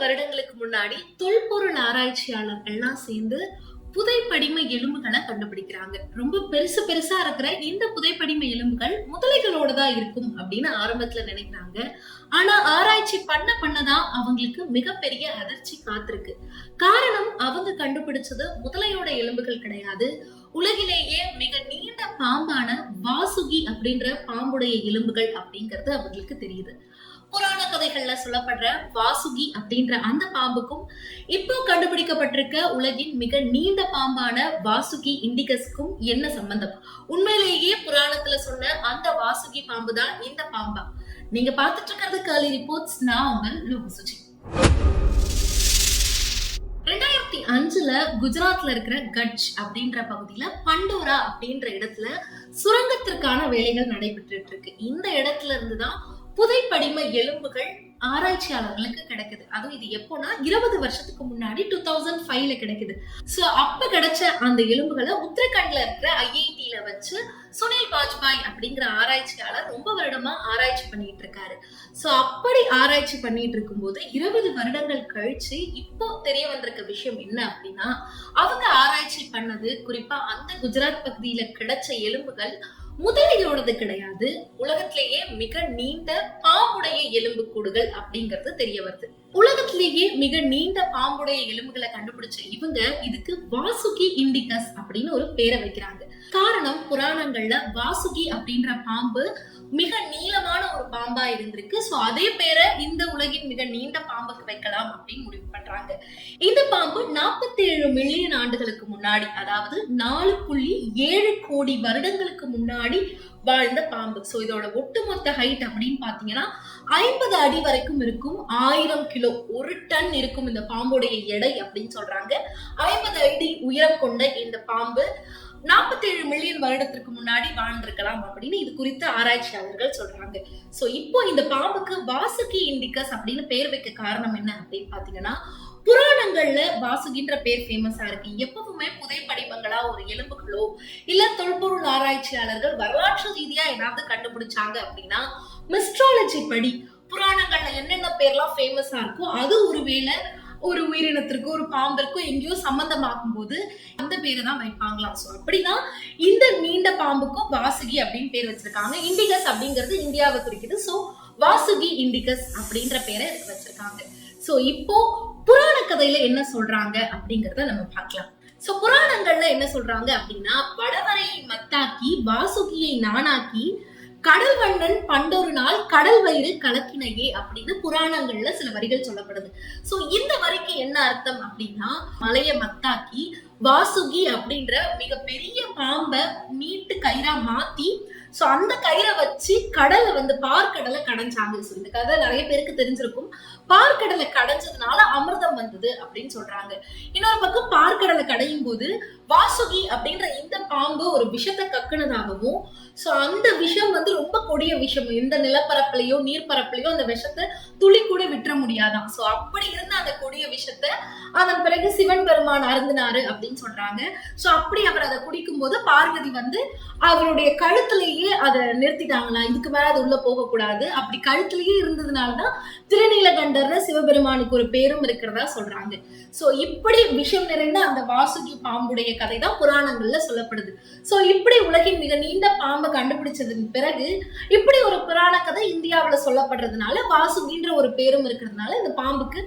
வருடங்களுக்கு முன்னாடி தொல்பொருள் ஆராய்ச்சியாளர்கள்லாம் சேர்ந்து புதைப்படிம எலும்புகளை கண்டுபிடிக்கிறாங்க. ரொம்ப பெருசு பெருசா இருக்கிற இந்த புதைப்படிம எலும்புகள் முதலைகளோட தான் இருக்கும் அப்படின்னு ஆரம்பத்துல நினைக்கிறாங்க. ஆனா ஆராய்ச்சி பண்ணதான் அவங்களுக்கு மிகப்பெரிய அதிர்ச்சி காத்திருக்கு. காரணம், அவங்க கண்டுபிடிச்சது முதலையோட எலும்புகள் கிடையாது. உலகிலேயே மிக நீண்ட பாம்பான வாசுகி அப்படின்ற பாம்புடைய எலும்புகள் அப்படிங்கிறது அவங்களுக்கு தெரியுது. புராண கதைகள்ல சொல்லப்படுற வாசுகி அப்படின்ற அந்த பாம்புக்கும் இப்போ கண்டுபிடிக்கப்பட்டிருக்க உலகின் மிக நீண்ட பாம்பான வாசுகி இண்டிகஸ்க்கும் என்ன சம்பந்தம்? உண்மையிலேயே புராணத்துல சொன்ன அந்த வாசுகி பாம்பு தான் இந்த பாம்பா? நீங்க பார்த்துட்டு இருக்கிறது காலி ரிப்போர்ட்ஸ். நான் உங்கள் லோகசுஜி. 2005 குஜராத்ல இருக்கிற கட்ச் அப்படின்ற பகுதியில பண்டோரா அப்படின்ற இடத்துல சுரங்கத்திற்கான வேலைகள் நடைபெற்று இருக்கு. இந்த இடத்துல இருந்துதான் புதைப்படிம எலும்புகள் ஆராய்ச்சியாளர்களுக்கு கிடைக்குது. அதுவும் இது எப்போனா 20 வருஷத்துக்கு முன்னாடி 2005 கிடைக்குது. சோ அப்ப கிடைச்ச அந்த எலும்புகளை உத்தரகண்ட்ல இருக்கிற IIT வச்சு சுனில் பாஜ்பாய் அப்படிங்கிற ஆராய்ச்சியாளர் ரொம்ப வருடமா ஆராய்ச்சி பண்ணிட்டு இருக்காரு. சோ அப்படி ஆராய்ச்சி பண்ணிட்டு இருக்கும் போது 20 வருடங்கள் கழிச்சு இப்போ தெரிய வந்திருக்க விஷயம் என்ன அப்படின்னா, அவங்க ஆராய்ச்சி பண்ணது குறிப்பா அந்த குஜராத் பகுதியில கிடைச்ச எலும்புகள் முதலையோடது கிடையாது. உலகத்திலேயே மிக நீண்ட பாம்புடைய எலும்பு கூடுகள் அப்படிங்கிறது தெரிய வருது. உலகத்திலேயே மிக நீண்ட பாம்புடைய எலும்புகளை கண்டுபிடிச்ச இவங்க இதுக்கு வாசுகி இண்டிகஸ் அப்படின்னு ஒரு பேரை வைக்கிறாங்க. காரணம், புராணங்கள்ல வாசுகி அப்படின்ற பாம்பு மிக நீளமான ஒரு பாம்பா இருந்திருக்கு. சோ அதே பேரை இந்த உலகின் மிக நீண்ட பாம்புக்கு வைக்கலாம் அப்படின்னு முடிவு பண்றாங்க. இந்த பாம்பு 47 மில்லியன் ஆண்டுகளுக்கு முன்னாடி, அதாவது 4.7 கோடி வருடங்களுக்கு முன்னாடி வாழ்ந்த பாம்பு. சோ இதோட ஒட்டுமொத்த ஹைட் அப்படின்னு பாத்தீங்கன்னா 50 அடி வரைக்கும் இருக்கும். 1000 கிலோ, 1 டன் இருக்கும் இந்த பாம்புடைய எடை அப்படின்னு சொல்றாங்க. 50 அடி உயரம் கொண்ட இந்த பாம்பு 47 மில்லியன் வருடத்திற்கு முன்னாடி வாழ்ந்திருக்கலாம் அப்படின்னு இது குறித்த ஆராய்ச்சியாளர்கள் சொல்றாங்க. சோ இப்போ இந்த பாம்புக்கு வாசுகி இண்டிகஸ் அப்படின்னு பேர் வைக்க காரணம் என்ன அப்படின்னு பாத்தீங்கன்னா, புராணங்கள்ல வாசுகின்ற பேர் ஃபேமஸா இருக்கு. எப்பவுமே புதைப்படிமங்களா ஒரு எலும்புகளோ இல்ல தொல்பொருள் ஆராய்ச்சியாளர்கள் வரலாற்று ரீதியா ஏதாவது கண்டுபிடிச்சாங்க அப்படின்னா, மிஸ்ட்ராலஜி படி புராணங்கள்ல என்னென்ன பேர்லாம் ஃபேமஸா இருக்கோ அது ஒருவேளை ஒரு உயிரினத்திற்கும் ஒரு பாம்பிற்கும் எங்கேயோ சம்பந்தமாகும் போது அந்த பேரை தான் வைப்பாங்களாம். சோ அப்படிதான் இந்த நீண்ட பாம்புக்கும் வாசுகி அப்படின்னு பேர் வச்சிருக்காங்க. இண்டிகஸ் அப்படிங்கிறது இந்தியாவை குறிக்குது. சோ வாசுகி இண்டிகஸ் அப்படின்ற பேரை வச்சிருக்காங்க. சோ இப்போ புராண கதையில என்ன சொல்றாங்க அப்படிங்கறத நம்ம பார்க்கலாம். சோ புராணங்கள்ல என்ன சொல்றாங்க அப்படின்னா, வடவரையை மத்தாக்கி வாசுகியை நானாக்கி கடல் வண்ணன் பண்டொரு நாள் கடல் வயிறு கலக்கினையே அப்படின்னு புராணங்கள்ல சில வரிகள் சொல்லப்படுது. சோ இந்த வரிக்கு என்ன அர்த்தம் அப்படின்னா, மலைய மத்தாக்கி வாசுகி அப்படின்ற மிகப்பெரிய பாம்பை நீட்டு கயிறா மாத்தி சோ அந்த கயிறை வச்சு கடலை பார்க்கடலை கடைஞ்சாங்க. சோ இந்த கதை நிறைய பேருக்கு தெரிஞ்சிருக்கும். பார்க்கடலை கடைஞ்சதுனால அமிர்தம் வந்தது அப்படின்னு சொல்றாங்க. இன்னொரு பக்கம் பார்க்கடலை கடையும் போது வாசுகி அப்படின்ற இந்த பாம்பு ஒரு விஷத்தை கக்குனதாகவும், சோ அந்த விஷம் ரொம்ப கொடிய விஷம், எந்த நிலப்பரப்புலையோ நீர்பரப்புலையோ அந்த விஷத்தை துளி கூட விட்டுற முடியாதான். சோ அப்படி இருந்த அந்த கொடிய விஷத்தை அதன் பிறகு சிவன் பெருமான் அருந்தினாரு அப்படின்னு சொல்றாங்க. சோ அப்படி அவர் அதை குடிக்கும் போது பார்வதி அவருடைய கழுத்திலேயே அதை நிறுத்திட்டாங்களா, இதுக்கு மேல அது உள்ள போக கூடாது. அப்படி கழுத்திலேயே இருந்ததுனாலதான் திருநீலகண்டர்னு சிவபெருமானுக்கு ஒரு பேரும் இருக்கிறதா சொல்றாங்க. சோ இப்படி விஷம் நிறைந்த அந்த வாசுகி பாம்புடைய கதை தான் புராணங்கள்ல சொல்லப்படுது. சோ இப்படி உலகின் மிக நீண்ட பாம்பை கண்டுபிடிச்சதுக்கு பிறகு இப்படி ஒரு புராண கதை இந்தியாவுல சொல்லப்படுறதுனால வாசுகின்ற ஒரு பேரும் இருக்கிறதுனால இந்த பாம்புக்கு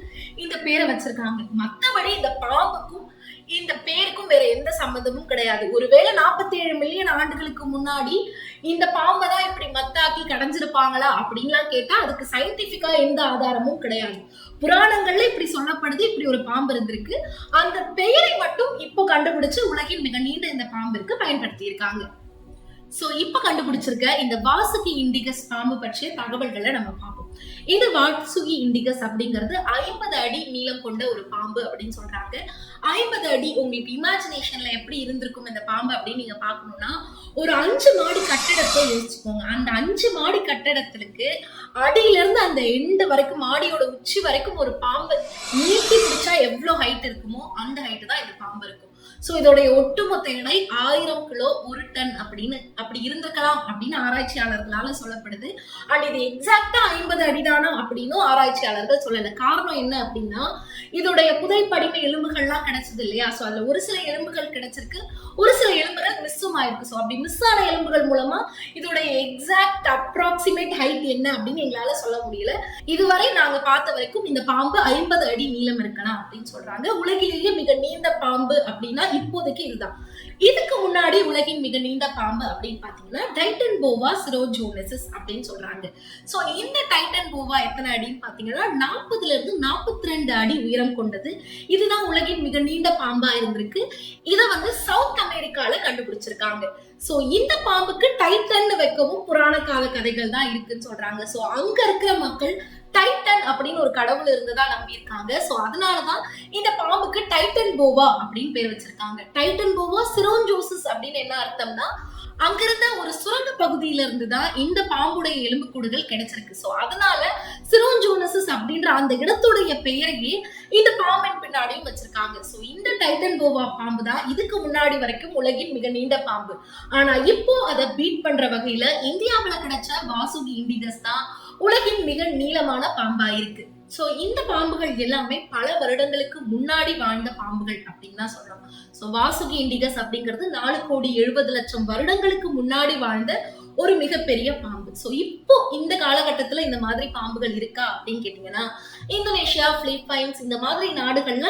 இந்த பேரை வச்சிருக்காங்க. மத்தபடி இந்த பாம்புக்கும் இந்த பேருக்கும் வேற எந்த சம்பந்தமும் கிடையாது. ஒருவேளை 47 மில்லியன் ஆண்டுகளுக்கு முன்னாடி இந்த பாம்பை தான் இப்படி மத்தாக்கி கடைஞ்சிருப்பாங்களா அப்படின்லாம் கேட்டா அதுக்கு சயின்டிபிக்கா எந்த ஆதாரமும் கிடையாது. புராணங்கள்ல இப்படி சொல்லப்படுது, இப்படி ஒரு பாம்பு இருந்திருக்கு. அந்த பெயரை மட்டும் இப்போ கண்டுபிடிச்சு உலகின் மிக நீண்ட இந்த பாம்பிற்கு பயன்படுத்தி இருக்காங்க. சோ இப்ப கண்டுபிடிச்சிருக்க இந்த வாசுகி இண்டிகஸ் பாம்பு பற்றிய தகவல்களை நம்ம பார்ப்போம். இந்த வாசுகி இண்டிகஸ் அப்படிங்கிறது 50 அடி நீளம் கொண்ட ஒரு பாம்பு அப்படின்னு சொல்றாங்க. 50 அடி உங்களுக்கு இமேஜினேஷன்ல எப்படி இருந்திருக்கும் இந்த பாம்பு அப்படின்னு நீங்க பாக்கணும்னா, ஒரு 5 மாடி கட்டடத்தை யோசிச்சுக்கோங்க. அந்த 5 மாடி கட்டடத்திற்கு அடியில இருந்து அந்த எண்டு வரைக்கும், மாடியோட உச்சி வரைக்கும் ஒரு பாம்பு நீட்டி பிடிச்சா எவ்வளவு ஹைட் இருக்குமோ அந்த ஹைட் தான் இந்த பாம்பு இருக்கும். சோ இதோடைய ஒட்டுமொத்த எடை 1000 கிலோ 1 டன் அப்படி இருந்திருக்கலாம் அப்படின்னு ஆராய்ச்சியாளர்களால சொல்லப்படுது. அண்ட் இது எக்ஸாக்டா 50 அடிதானா அப்படின்னும் ஆராய்ச்சியாளர்கள் சொல்லல. காரணம் என்ன அப்படின்னா, இதோடைய புதைப்படிம எலும்புகள்லாம் கிடைச்சது இல்லையா, சோ அதுல ஒரு சில எலும்புகள் கிடைச்சிருக்கு, ஒரு சில எலும்புகள் மிஸ்ஸும் ஆயிருக்கு. சோ அப்படி மிஸ் ஆன எலும்புகள் மூலமா இதோடைய எக்ஸாக்ட் அப்ராக்சிமேட் ஹைட் என்ன அப்படின்னு எங்களால சொல்ல முடியல. இதுவரை நாங்க பார்த்த வரைக்கும் இந்த பாம்பு 50 அடி நீளம் இருக்கலாம் அப்படின்னு சொல்றாங்க. உலகிலேயே மிக நீண்ட பாம்பு அப்படின்னா இப்போதைக்கு இதுதான். இதுக்கு முன்னாடி உலகின் மிக நீண்ட பாம்பு அப்படின்னு பாத்தீங்கன்னா டைட்டன் போவா சிரோஜோனசிஸ் அப்படின்னு சொல்றாங்க. சோ இந்த டைட்டன் போவா எத்தனை அடின்னு பாத்தீங்கன்னா 40ல இருந்து 42 அடி உயரம் கொண்டது. இதுதான் உலகின் மிக நீண்ட பாம்பா இருந்திருக்கு. இத சவுத் அமெரிக்கால கண்டுபிடிச்சிருக்காங்க. சோ இந்த பாம்புக்கு டைட்டன் வைக்கவும் புராண கால கதைகள் தான் இருக்குன்னு சொல்றாங்க. சோ அங்க இருக்கிற மக்கள் டைட்டன் அப்படின்னு ஒரு கடவுள் இருந்ததா நம்பி இருக்காங்க. சோ அதனாலதான் இந்த பாம்புக்கு டைட்டன் போவா அப்படின்னு பேர் வச்சிருக்காங்க. டைட்டன் போவா சிரோஞ்சோசிஸ் அப்படின்னு என்ன அர்த்தம்னா, அங்கிருந்த ஒரு சுரங்க பகுதியில இருந்துதான் இந்த பாம்புடைய எலும்புக்கூடுகள் கிடைச்சிருக்கு. சோ அதனால சிரோஞ்சோனசிஸ் அப்படின்ற அந்த இடத்துடைய பெயரையே இந்த பாம்பின் பின்னாடியும் வச்சிருக்காங்க. சோ இந்த டைட்டன் போவா பாம்பு தான் இதுக்கு முன்னாடி வரைக்கும் உலகின் மிக நீண்ட பாம்பு. ஆனா இப்போ அதை பீட் பண்ற வகையில இந்தியாவுல கிடைச்ச வாசுகி இண்டிகஸ் தான் உலகின் மிக நீளமான பாம்பா இருக்கு. சோ இந்த பாம்புகள் எல்லாமே பல வருடங்களுக்கு முன்னாடி வாழ்ந்த பாம்புகள் அப்படின்னு தான் சொல்றோம். சோ வாசுகி இண்டிகஸ் அப்படிங்கிறது 4,70,00,000 வருடங்களுக்கு முன்னாடி வாழ்ந்த ஒரு மிகப்பெரிய பாம்பு. சோ இப்போ இந்த காலகட்டத்துல இந்த மாதிரி பாம்புகள் இருக்கா அப்படின்னு கேட்டீங்கன்னா, இந்தோனேஷியா, பிலிப்பைன்ஸ் இந்த மாதிரி நாடுகள்ல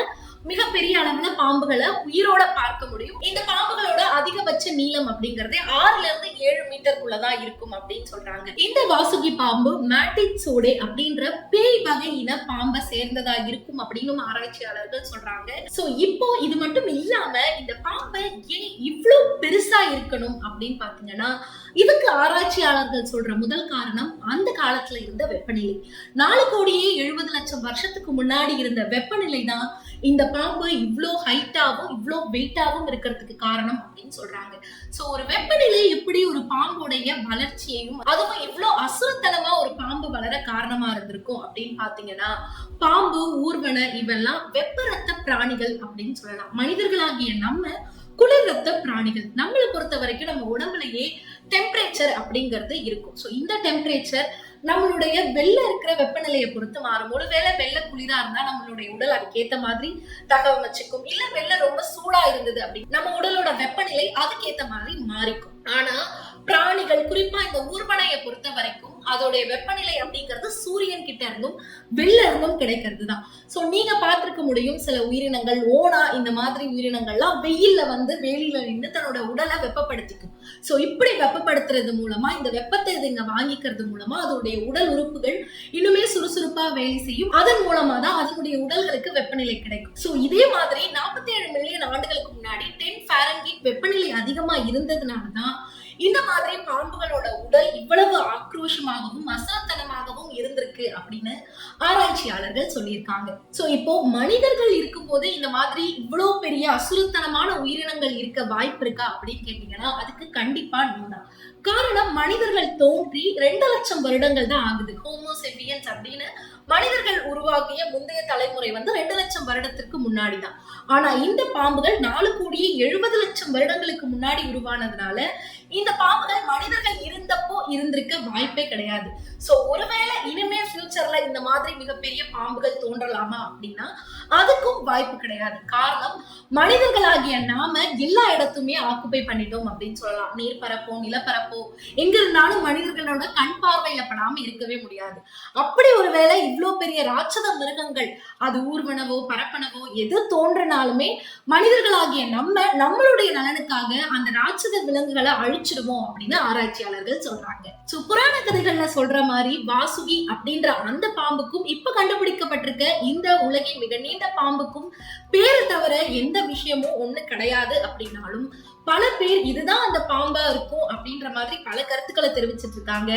மிகப்பெரிய அளவுல பாம்புகளை உயிரோட பார்க்க முடியும். இந்த பாம்புகளோட அதிகபட்ச நீளம் அப்படிங்கறதே 6ல இருந்து 7 மீட்டருக்குள்ளதான் இருக்கும் அப்படின்னு சொல்றாங்க. இந்த வாசுகி பாம்பு மேட்டிட்சோடே அப்படின்ற பேய் வகை இன பாம்பை சேர்ந்ததா இருக்கும் அப்படின்னு ஆராய்ச்சியாளர்கள் சொல்றாங்க. சோ இப்போ இது மட்டும் இல்லாம இந்த பாம்பை ஏன் இவ்வளவு பெருசா இருக்கணும் அப்படின்னு பாத்தீங்கன்னா, இதுக்கு ஆராய்ச்சியாளர்கள் சொல்ற முதல் காரணம் அந்த காலத்துல இருந்த வெப்பநிலை. 4,70,00,000 வருஷத்துக்கு முன்னாடி இருந்த வெப்பநிலை தான் இந்த பாம்பு இவ்ளோ ஹைட்டாவும் இவ்ளோ வெயிட்டாவும் இருக்கிறதுக்கு காரணம் அப்படின்னு சொல்றாங்க. சோ ஒரு வெப்பநிலை எப்படி ஒரு பாம்புடைய வளர்ச்சியையும் அதுவும் இவ்ளோ அசுரத்தனமா ஒரு பாம்பு வளர காரணமா இருந்திருக்கும் அப்படின்னு பாத்தீங்கன்னா, பாம்பு, ஊர்வன இவெல்லாம் வெப்ப ரத்த பிராணிகள் அப்படின்னு சொல்லலாம். மனிதர்களாகிய நம்ம குளிர் ரத்த பிராணிகள். நம்மளை பொறுத்த வரைக்கும் நம்ம உடம்புலயே டெம்பரேச்சர் அப்படிங்கிறது இருக்கும். சோ இந்த டெம்பரேச்சர் நம்மளுடைய வெள்ள இருக்கிற வெப்பநிலையை பொறுத்து மாறும். ஒருவேளை வெள்ள குளிரா இருந்தா நம்மளுடைய உடல் அதுக்கேத்த மாதிரி தகவமைச்சுக்கும். இல்ல வெள்ள ரொம்ப சூடா இருந்தது அப்படி நம்ம உடலோட வெப்பநிலை அதுக்கேத்த மாதிரி மாறிக்கும். ஆனா பிராணிகள், குறிப்பா இந்த ஊர்வனையை பொறுத்த வரைக்கும் அதோடைய வெப்பநிலை அப்படிங்கிறது சூரியன் கிட்ட இருந்தும் வெளில இருந்தும் கிடைக்கிறது தான். சோ நீங்க பார்த்திருக்க முடியும் சில உயிரினங்கள், ஓனா இந்த மாதிரி உயிரினங்கள்லாம் வெயில்ல வேலியில நின்று தன்னோட உடலை வெப்பப்படுத்திக்கும். சோ இப்படி வெப்பப்படுத்துறது மூலமா, இந்த வெப்பத்தை இதுங்க வாங்கிக்கிறது மூலமா அதோடைய உடல் உறுப்புகள் இன்னுமே சுறுசுறுப்பா வேலை செய்யும். அதன் மூலமா தான் அதனுடைய உடல்களுக்கு வெப்பநிலை கிடைக்கும். சோ இதே மாதிரி 47 மில்லியன் ஆண்டுகளுக்கு முன்னாடி 10 ஃபாரன்ஹீட் வெப்பநிலை அதிகமா இருந்ததுனாலதான் இந்த மாதிரி பாம்புகளோட உடல் இவ்வளவு ஆக்ரோஷமாகவும் அசத்தனமாகவும் இருந்திருக்கு அப்படின்னு ஆராய்ச்சியாளர்கள் சொல்லியிருக்காங்க. சோ இப்போ மனிதர்கள் இருக்கும்போது இந்த மாதிரி இவ்வளவு பெரிய அசுரத்தனமான உயிரினங்கள் இருக்க வாய்ப்பு இருக்கா அப்படின்னு கேட்டீங்கன்னா, அதுக்கு கண்டிப்பா நோதான். காரணம், மனிதர்கள் தோன்றி 2 லட்சம் வருடங்கள் தான் ஆகுது. ஹோமோசெபியன்ஸ் அப்படின்னு மனிதர்கள் உருவாக்கிய முந்தைய தலைமுறை 2 லட்சம் வருடத்திற்கு முன்னாடிதான். ஆனா இந்த பாம்புகள் 4,70,00,000 வருடங்களுக்கு முன்னாடி உருவானதுனால இந்த பாம்புகள் மனிதர்கள் இருந்தப்போ இருந்திருக்க வாய்ப்பே கிடையாது. சோ ஒருவேளை இனிமே ஃபியூச்சர்ல இந்த மாதிரி மிகப்பெரிய பாம்புகள் தோன்றலாமா அப்படின்னா அதுக்கும் வாய்ப்பு கிடையாது. காரணம், மனிதர்களாகிய நாம எல்லா இடத்துமே ஆக்குபை பண்ணிட்டோம் அப்படின்னு சொல்லலாம். நீர்பரப்போ, நிலப்பரப்போ எங்க இருந்தாலும் மனிதர்களோட கண் பார்வையில படாம இருக்கவே முடியாது. அப்படி ஒருவேளை இவ்வளவு பெரிய ராட்சத மிருகங்கள், அது ஊர்வனவோ பரப்பனவோ எது தோன்றினாலுமே மனிதர்களாகிய நம்மளுடைய நலனுக்காக அந்த ராட்சத விலங்குகளை அழிச்சிடுவோம் அப்படின்னு ஆராய்ச்சியாளர்கள் சொல்றாங்க. சோ புராண கதைகள்ல சொல்ற மாதிரி வாசுகி அப்படின்ற அந்த பாம்புக்கும் இப்ப கண்டுபிடிக்கப்பட்டிருக்க இந்த உலகின் மிக நீண்ட பாம்புக்கும் பேரு தவிர எந்த விஷயமும் ஒண்ணு கிடையாது அப்படின்னாலும் பல பேர் இதுதான் அந்த பாம்பா இருக்கும் அப்படின்ற மாதிரி பல கருத்துக்களை தெரிவிச்சிட்டு இருக்காங்க.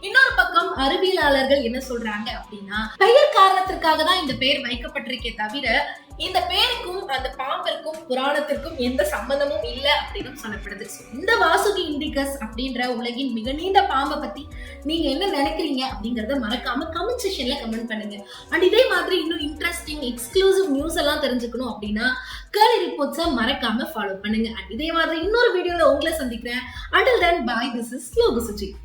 இன்னொரு பக்கம் அறிவியலாளர்கள் என்ன சொல்றாங்க அப்படின்னா, பெயர் காரணத்திற்காக தான் இந்த பெயர் வைக்கப்பட்டிருக்கே தவிர இந்த பேருக்கும் அந்த பாம்பிற்கும் புராணத்திற்கும் எந்த சம்பந்தமும் இல்ல அப்படின்னு சொல்லப்படுது. இந்த வாசுகி இண்டிகஸ் அப்படின்ற உலகின் மிக நீண்ட பாம்பை பத்தி நீங்க என்ன நினைக்கிறீங்க அப்படிங்கறத மறக்காம கமெண்ட் செக்ஷன்ல கமெண்ட் பண்ணுங்க. அண்ட் இதே மாதிரி இன்னும் இன்ட்ரெஸ்டிங் எக்ஸ்க்ளூசிவ் நியூஸ் எல்லாம் தெரிஞ்சுக்கணும் அப்படின்னா கர்லி ரிப்போர்ட்ஸை மறக்காம ஃபாலோ பண்ணுங்க. அண்ட் இதே மாதிரி இன்னொரு வீடியோல உங்களை சந்திக்கிறேன். Until then, bye. This is Yoga Suji.